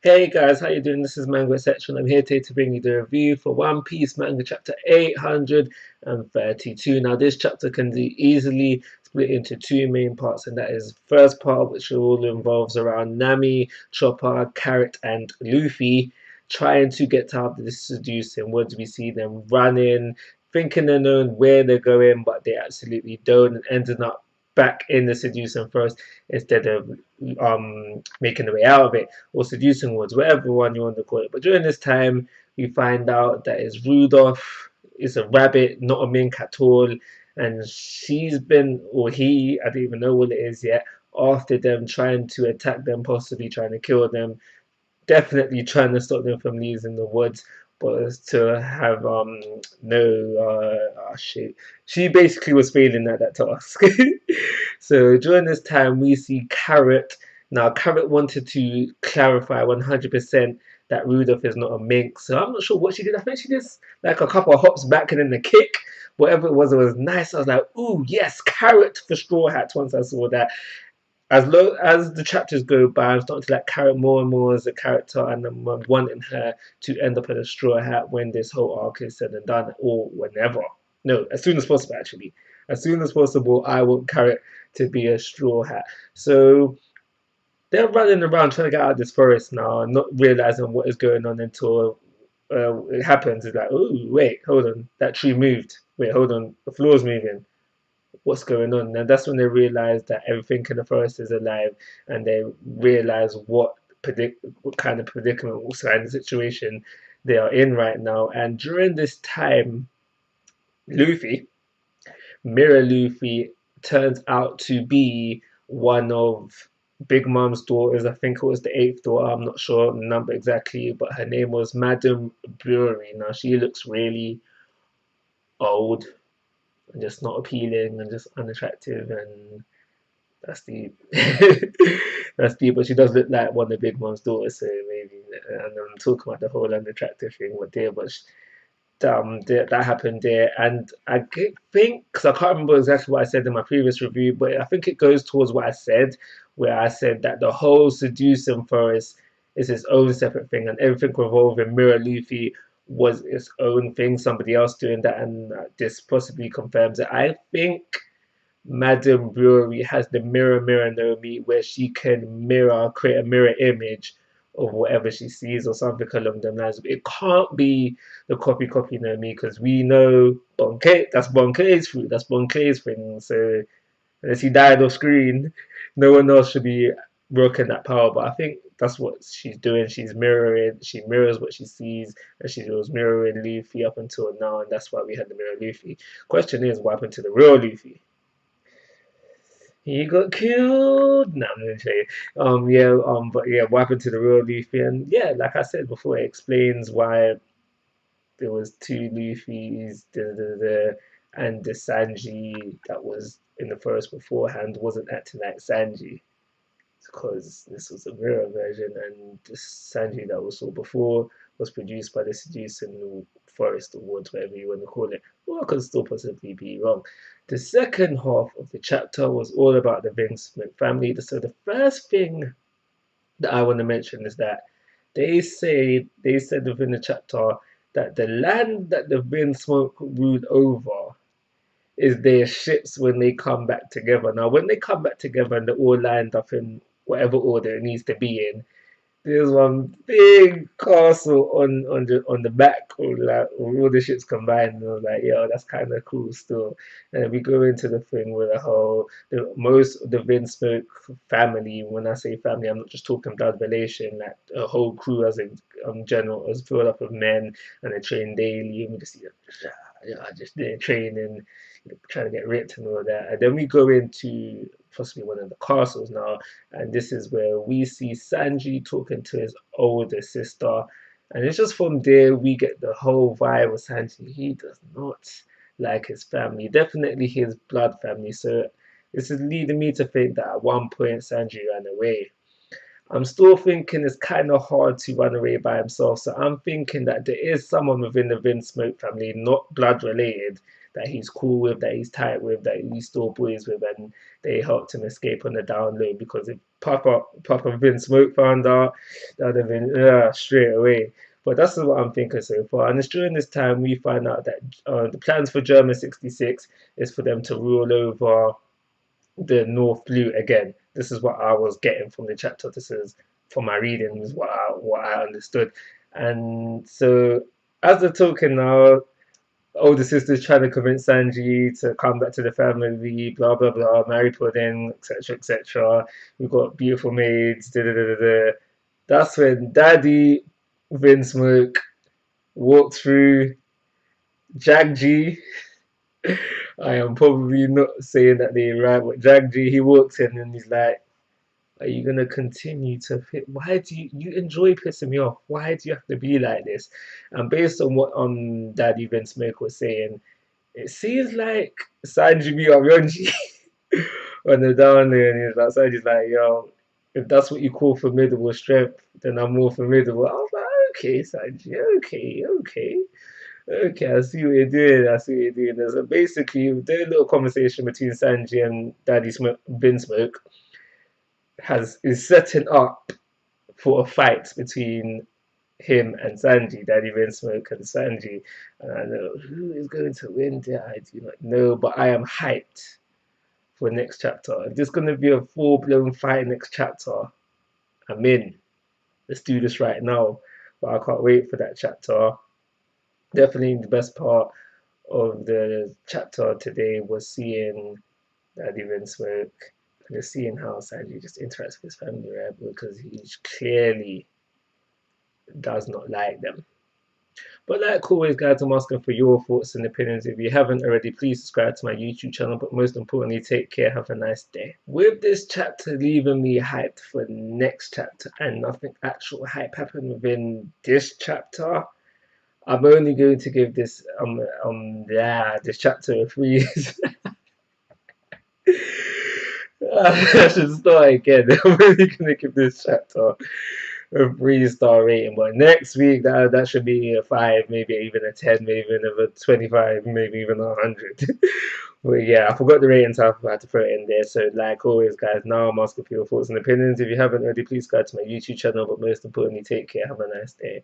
Hey guys, how you doing? This is Manga Section. I'm here today to bring you the review for One Piece Manga chapter 832. Now this chapter can be easily split into two main parts, and that is first part, which all involves around Nami, Chopper, Carrot, and Luffy trying to get out of this seducing woods. We see them running, thinking they know where they're going, but they absolutely don't, and ending up back in the seducing forest instead of making the way out of it or seducing words, whatever one you want to call it. But during this time, we find out that it's Rudolph is a rabbit, not a mink at all, and she's been, or he, I don't even know what it is yet, after them, trying to attack them, possibly trying to kill them, definitely trying to stop them from leaving the woods. But as to have no shit, she basically was failing at that task. So during this time, we see Carrot. Now, Carrot wanted to clarify 100% that Rudolph is not a mink. So I'm not sure what she did. I think she just like a couple of hops back and then the kick. Whatever it was nice. I was like, ooh, yes, Carrot for Straw Hats once I saw that. As low as the chapters go by, I'm starting to like Carrot more and more as a character, and I'm wanting her to end up in a Straw Hat when this whole arc is said and done, or whenever. No, as soon as possible, actually. As soon as possible, I want Carrot to be a Straw Hat. So they're running around trying to get out of this forest now, not realizing what is going on until it happens. It's like, oh, wait, hold on, that tree moved. Wait, hold on, the floor's moving. What's going on? And that's when they realize that everything in the forest is alive, and they realize what kind of predicament, what kind of situation they are in right now. And during this time, Luffy, Mirror Luffy, turns out to be one of Big Mom's daughters. I think it was the eighth daughter. I'm not sure the number exactly, but her name was Madame Brewery. Now she looks really old and just not appealing and just unattractive, and that's deep. That's deep, but she does look like one of Big Mom's daughters, so maybe. And I'm talking about the whole unattractive thing with there, but that happened there, and I think because I can't remember exactly what I said in my previous review, but I think it goes towards what I said, where I said that the whole seducing forest is its own separate thing, and everything revolving Mirror Luffy was its own thing, somebody else doing that, and this possibly confirms it. I think Madame Brewery has the mirror no me, where she can create a mirror image of whatever she sees or something along them lines. It can't be the copy no me, because we know that's Bonkei's fruit, that's Bonkei's thing. So unless he died off screen, no one else should be working that power. But I think that's what she's doing. She mirrors what she sees, and she was mirroring Luffy up until now, and that's why we had the mirror Luffy. Question is, what happened to the real Luffy? He got killed. No, I'm gonna say, but yeah, what happened to the real Luffy? And yeah, like I said before, it explains why there was two Luffys, and the Sanji that was in the forest beforehand wasn't acting like Sanji, because this was a mirror version, and the Sanji that we saw before was produced by the seducing forest awards, whatever you want to call it. Well, I could still possibly be wrong. The second half of the chapter was all about the Vincent family. So the first thing that I want to mention is that they said within the chapter that the land that the Vinsmoke ruled over is their ships when they come back together. Now, when they come back together and they're all lined up in whatever order it needs to be in, there's one big castle on the back of like all the ships combined. And I was like, yo, that's kind of cool still. And we go into the thing with most of the Vinsmoke family. When I say family, I'm not just talking blood relation. Like a whole crew as a general is filled up with men, and they train daily. And we just see them just there training, trying to get ripped and all that. And then we go into possibly one of the castles now, and this is where we see Sanji talking to his older sister, and it's just from there we get the whole vibe of Sanji. He does not like his family, definitely his blood family. So this is leading me to think that at one point Sanji ran away. I'm still thinking it's kind of hard to run away by himself. So I'm thinking that there is someone within the Smoke family, not blood related, that he's cool with, that he's tight with, that he's still boys with, and they helped him escape on the down low. Because if Papa Smoke found out, that would have been straight away. But that's what I'm thinking so far. And it's during this time we find out that the plans for Germa 66 is for them to rule over the North Blue again. This is what I was getting from the chapter. This is from my reading, is what I understood. And so as the token now, older sister's trying to convince Sanji to come back to the family, blah blah blah, marry Pudding, etc. etc. We've got beautiful maids, da da da da da. That's when Daddy Vinsmoke walked through Jagji. I am probably not saying that they right, but Jagji, he walks in and he's like, are you gonna continue to fit? Why do you enjoy pissing me off? Why do you have to be like this? And based on what Daddy Vince Smoke was saying, it seems like Sanji beat up Yonji on the down there, and he's like, Sanji's like, yo, if that's what you call formidable strength, then I'm more formidable. I was like, okay, Sanji, okay, okay. Okay, I see what you're doing. I see what you're doing. So basically, their little conversation between Sanji and Daddy Smoke, Bin Smoke, is setting up for a fight between him and Sanji, Daddy Bin Smoke and Sanji. And I know who is going to win there. I do not know, but I am hyped for next chapter. If there's going to be a full-blown fight next chapter, I'm in. Let's do this right now. But I can't wait for that chapter. Definitely the best part of the chapter today was seeing Daddy Smoke and just seeing how Sanji just interacts with his family, right? Because he clearly does not like them. But like always, guys, I'm asking for your thoughts and opinions. If you haven't already, please subscribe to my YouTube channel. But most importantly, take care. Have a nice day. With this chapter leaving me hyped for the next chapter, and nothing actual hype happened within this chapter, I'm only going to give this this chapter a 3. I should start again. I'm only going to give this chapter a 3-star rating, but next week that should be a 5, maybe even a 10, maybe even a 25, maybe even 100. But yeah, I forgot the rating, so I had to throw it in there. So like always, guys, now I'm asking for your thoughts and opinions. If you haven't already, please subscribe to my YouTube channel. But most importantly, take care. Have a nice day.